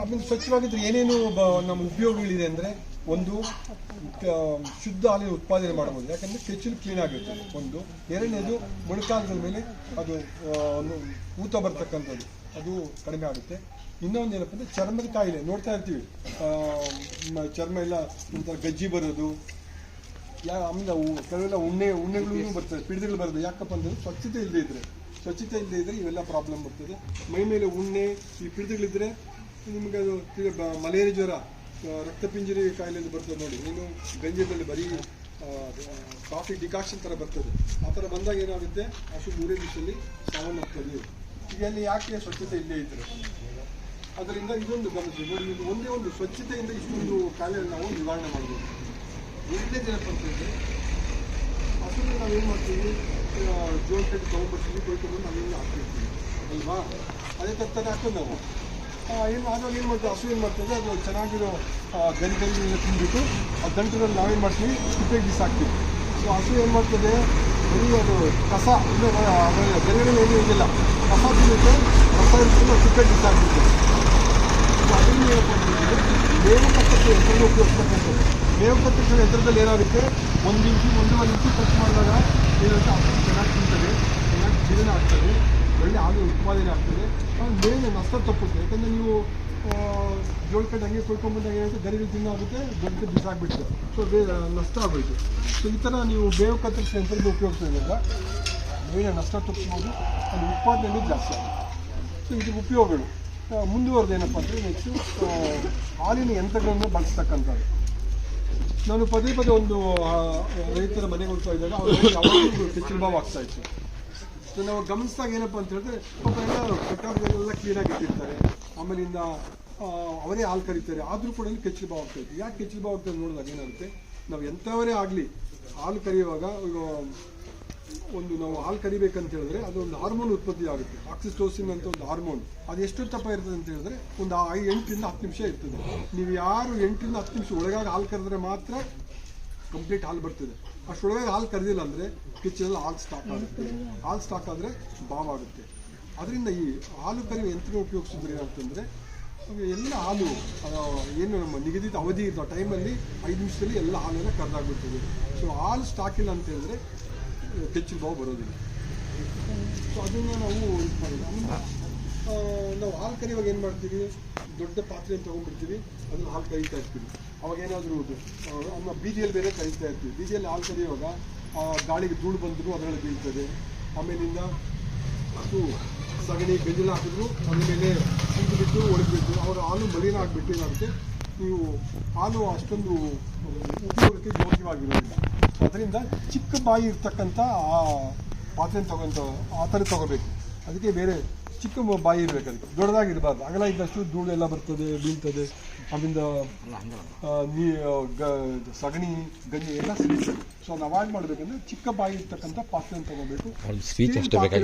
ಆಮೇಲೆ ಸ್ವಚ್ಛವಾಗಿದ್ರೆ ಏನೇನು ನಮ್ಮ ಉಪಯೋಗಗಳಿದೆ ಅಂದರೆ, ಒಂದು ಶುದ್ಧ ಹಾಲಿನ ಉತ್ಪಾದನೆ ಮಾಡಬಹುದು, ಯಾಕಂದರೆ ಕೆಚ್ಚಲು ಕ್ಲೀನ್ ಆಗಿರುತ್ತೆ ಒಂದು. ಎರಡನೇದು ಮೊಣಕಾಲುಗಳ ಮೇಲೆ ಅದು ಊತ ಬರ್ತಕ್ಕಂಥದ್ದು ಅದು ಕಡಿಮೆ ಆಗುತ್ತೆ. ಇನ್ನೊಂದು ಏನಪ್ಪ ಅಂದರೆ ಚರ್ಮದ ಕಾಯಿಲೆ ನೋಡ್ತಾ ಇರ್ತೀವಿ, ಚರ್ಮ ಎಲ್ಲ ಒಂಥರ ಗಜ್ಜಿ ಬರೋದು, ಆಮೇಲೆ ಕೆಲವೆಲ್ಲ ಉಣ್ಣೆಗಳು ಬರ್ತದೆ, ಪಿಡಿಗಳು ಬರೋದು. ಯಾಕಪ್ಪ ಅಂದರೆ ಸ್ವಚ್ಛತೆ ಇಲ್ಲದೆ ಇದ್ದರೆ ಇವೆಲ್ಲ ಪ್ರಾಬ್ಲಮ್ ಬರ್ತದೆ. ಮೈ ಮೇಲೆ ಉಣ್ಣೆ, ಈ ಪಿಡಿಗಳಿದ್ದರೆ ನಿಮಗೆ ಅದು ಮಲೇರಿಯಾ ಜ್ವರ, ರಕ್ತಪಿಂಜರಿ ಕಾಯಿಲೆ ಬರ್ತದೆ ನೋಡಿ. ನೀನು ಗಂಜದಲ್ಲಿ ಬರೀ ಕಾಫಿ ಡಿಕಾಕ್ಷನ್ ಥರ ಬರ್ತದೆ. ಆ ಥರ ಬಂದಾಗ ಏನಾಗುತ್ತೆ, ಅಷ್ಟು 3 ದಿವಸದಲ್ಲಿ ಸಾವನ್ನಪ್ತದೆ. ಇದೆಲ್ಲಿ ಯಾಕೆ ಸ್ವಚ್ಛತೆ ಇಲ್ಲೇ ಇದ್ದರೆ ಅದರಿಂದ ಇದೊಂದು ಗಮನಿಸಿ ನೋಡಿ. ಇದು ಒಂದೇ ಒಂದು ಸ್ವಚ್ಛತೆಯಿಂದ ಇಷ್ಟೊಂದು ಕಾಯಿಲೆ ನಾವು ನಿವಾರಣೆ ಮಾಡ್ಬೋದು. ಎರಡನೇದು ಏನಪ್ಪ ಅಂತಂದರೆ, ಹಸುವಿನ ನಾವೇನು ಮಾಡ್ತೀವಿ, ಜೋಳ ಕಟ್ಟಿ ತೊಗೊಂಡ್ಬರ್ತೀವಿ, ಕೊಯ್ಕೊಂಡು ನಾವೇನು ಹಾಕ್ತಿರ್ತೀವಿ ಅಲ್ವಾ, ಅದೇ ಥರ ಹಾಕೋದು ನಾವು. ಆದಾಗ ಏನು ಮಾಡ್ತೀವಿ, ಹಸು ಏನು ಮಾಡ್ತದೆ, ಅದು ಚೆನ್ನಾಗಿರೋ ಗರಿಗರಿಗೆಲ್ಲ ತಿಂದ್ಬಿಟ್ಟು ಆ ದಂಟದಲ್ಲಿ ನಾವೇನು ಮಾಡ್ತೀವಿ, ತಿಪ್ಪೆಗೆ ಬಿಸಾಕ್ತೀವಿ. ಸೊ ಹಸು ಏನು ಮಾಡ್ತದೆ, ಬರೀ ಅದು ಕಸ ಗರಿಗರಿಗಳು ಏನೂ ಇದಿಲ್ಲ, ಕಸ ತಿನ್ನುತ್ತೆ, ಕಸ ಇರ್ತದೆ, ತಿಪ್ಪೆಗೆ ಬಿಸಾಕ್ತಿರ್ತದೆ. ಸೊ ಅದನ್ನು ಏನಪ್ಪ ಅಂತಂದರೆ ಮೇವು ಕತ್ತರಿಸೋ ಯಂತ್ರನ ಉಪಯೋಗಿಸ್ತಕ್ಕಂಥದ್ದು. ಮೇವು ಕತ್ತರಿಸೋ ಯಂತ್ರದಲ್ಲಿ ಏನಾಗುತ್ತೆ, 1 ಇಂಚು 1.5 ಇಂಚು ಕಟ್ ಮಾಡಿದಾಗ ಏನಾಗುತ್ತೆ, ಹಸು ಚೆನ್ನಾಗಿ ತಿಂತದೆ, ಚೆನ್ನಾಗಿ ಜೀರ್ಣ ಆಗ್ತದೆ, ಒಳ್ಳೆ ಹಾಲು ಉತ್ಪಾದನೆ ಆಗ್ತದೆ. ಮೇನು ನಷ್ಟ ತಪ್ಪುತ್ತೆ. ಯಾಕಂದರೆ ನೀವು ಜೋಳ ಕಟ್ಟು ಹಂಗೆ ಕೊಯ್ಕೊಂಡ್ಬಂದಾಗ ಏನಾಗುತ್ತೆ, ಗರಿಗಳು ತಿನ್ನಾಗುತ್ತೆ, ದೊಡ್ಡ ಬಿಸಾಕ್ಬಿಡ್ತದೆ. ಸೊ ನಷ್ಟ ಆಗೋಯ್ತು. ಸೊ ಈ ಥರ ನೀವು ಬೇವು ಕತ್ತರಿಸೋ ಯಂತ್ರದ ಉಪಯೋಗಿಸೋದ್ರಿಂದ ಮೇವಿನ ನಷ್ಟ ತಪ್ಪಿಸ್ಬೋದು, ಅದು ಉತ್ಪಾದನೆ ಜಾಸ್ತಿ ಆಗುತ್ತೆ. ಸೊ ಇದು ಉಪಯೋಗಗಳು. ಮುಂದುವರೆದೇನಪ್ಪ ಅಂದರೆ ನೆಕ್ಸ್ಟು ಹಾಲಿನ ಯಂತ್ರಗಳನ್ನು ಬಳಸ್ತಕ್ಕಂಥದ್ದು. ನಾನು ಪದೇ ಒಂದು ರೈತರ ಮನೆಗೆ ಹೋಗ್ತಾ ಇದ್ದಾಗ ಅವ್ರಿಗೆ ಯಾವಾಗಲೂ ಕೆಚ್ಚಲು ಬಾವು ಆಗ್ತಾಯಿತ್ತು. ಸೊ ನಾವು ಗಮನಿಸಿದಾಗ ಏನಪ್ಪ ಅಂತ ಹೇಳಿದ್ರೆ, ಪಾಪ ಎಲ್ಲ ಕಟ್ಟಾಗದೆಲ್ಲ ಕ್ಲೀನಾಗಿ ಇಟ್ಟಿರ್ತಾರೆ, ಆಮೇಲಿಂದ ಅವರೇ ಹಾಲು ಕರೀತಾರೆ, ಆದರೂ ಕೂಡ ಕೆಚ್ಚಲು ಬಾವು ಆಗ್ತಾಯಿತ್ತು. ಯಾಕೆ ಕೆಚ್ಚಲು ಬಾವು ಆಗ್ತದೆ ನೋಡಿದಾಗ ಏನಾಗುತ್ತೆ, ನಾವು ಎಂಥವರೇ ಆಗಲಿ ಹಾಲು ಕರೆಯುವಾಗ ಒಂದು ನಾವು ಹಾಲು ಕರಿಬೇಕಂತ ಹೇಳಿದ್ರೆ ಅದೊಂದು ಹಾರ್ಮೋನ್ ಉತ್ಪತ್ತಿ ಆಗುತ್ತೆ, ಆಕ್ಸಿಟೋಸಿನ್ ಅಂತ ಒಂದು ಹಾರ್ಮೋನ್. ಅದು ಎಷ್ಟೊತ್ತಪ್ಪ ಇರ್ತದೆ ಅಂತ ಹೇಳಿದ್ರೆ ಒಂದು 8ರಿಂದ 10 ನಿಮಿಷ ಇರ್ತದೆ. ನೀವು ಯಾರು 8ರಿಂದ 10 ನಿಮಿಷ ಒಳಗಾಗಿ ಹಾಲು ಕರೆದ್ರೆ ಮಾತ್ರ ಕಂಪ್ಲೀಟ್ ಹಾಲು ಬರ್ತದೆ. ಅಷ್ಟೊಳಗಾಗಿ ಹಾಲು ಕರೆದಿಲ್ಲ ಅಂದರೆ ಕಿಚ್ಚನಲ್ಲಿ ಹಾಲು ಸ್ಟಾಕ್ ಆಗುತ್ತೆ. ಹಾಲು ಸ್ಟಾಕ್ ಆದರೆ ಬಾವಾಗುತ್ತೆ. ಅದರಿಂದ ಈ ಹಾಲು ಕರೆಯುವ ಯಂತ್ರ ಉಪಯೋಗಿಸಿದ್ರೆ ಏನಂತಂದರೆ ಎಲ್ಲ ಹಾಲು ಏನು ನಮ್ಮ ನಿಗದಿತ ಅವಧಿ ಇದ್ದ ಟೈಮಲ್ಲಿ 5 ನಿಮಿಷದಲ್ಲಿ ಎಲ್ಲ ಹಾಲೆಲ್ಲ ಕರೆದಾಗ್ಬಿಡ್ತದೆ. ಸೊ ಹಾಲು ಸ್ಟಾಕ್ ಇಲ್ಲ ಅಂತ ಹೇಳಿದ್ರೆ ಕೆಚ್ಚಲು ಬಾವು ಬರೋದಿಲ್ಲ. ಸೊ ಅದನ್ನು ನಾವು ಇದು ಮಾಡಿಲ್ಲ. ನಾವು ಹಾಲು ಕರಿಯುವಾಗ ಏನು ಮಾಡ್ತೀವಿ, ದೊಡ್ಡ ಪಾತ್ರೆಯನ್ನು ತೊಗೊಂಡ್ಬಿಡ್ತೀವಿ, ಅದನ್ನು ಹಾಲು ಕರೀತಾ ಇರ್ತೀವಿ. ಅವಾಗ ಏನಾದರೂ ನಮ್ಮ ಬೀದಿಯಲ್ಲಿ ಬೇರೆ ಕರೀತಾ ಇರ್ತೀವಿ. ಬೀದಿಯಲ್ಲಿ ಹಾಲು ಕರಿಯುವಾಗ ಗಾಳಿಗೆ ಧೂಳು ಬಂದರೂ ಅದರಲ್ಲಿ ಬೀಳ್ತದೆ. ಆಮೇಲಿಂದ ಅದು ಸಗಣಿ ಗಂಜಲ ಹಾಕಿದ್ರು ಅದ್ರ ಮೇಲೆ ಸಿಂಕು ಬಿಟ್ಟು ಒಳಗಿಬಿಟ್ಟು ಅವರ ಹಾಲು ಮಲಿನ ಆಗಿಬಿಟ್ಟು ಏನಾಗುತ್ತೆ, ನೀವು ಹಾಲು ಅಷ್ಟೊಂದು ಉಪಯೋಗಕ್ಕೆ ಯೋಗ್ಯವಾಗಿರೋದಿಲ್ಲ. ಅದರಿಂದ ಚಿಕ್ಕ ಬಾಯಿ ಇರ್ತಕ್ಕಂಥ ಆ ಪಾತ್ರೆನ ಆ ಥರ ತೊಗೋಬೇಕು. ಅದಕ್ಕೆ ಬೇರೆ ಚಿಕ್ಕ ಬಾಯಿ ಇರಬೇಕು, ಅದಕ್ಕೆ ದೊಡ್ಡದಾಗಿರಬಾರ್ದು. ಅಗಲ ಇದ್ದಷ್ಟು ಧೂಳು ಎಲ್ಲ ಬರ್ತದೆ, ಬೀಳ್ತದೆ, ಅದರಿಂದ ಸಗಣಿ ಗಂಜಿ ಎಲ್ಲ ಸಿಗ್ತದೆ. ಸೊ ಅದು ಅವಾಯ್ಡ್ ಮಾಡಬೇಕಂದ್ರೆ ಚಿಕ್ಕ ಬಾಯಿ ಇರ್ತಕ್ಕಂಥ ಪಾತ್ರೆನ ತೊಗೋಬೇಕು.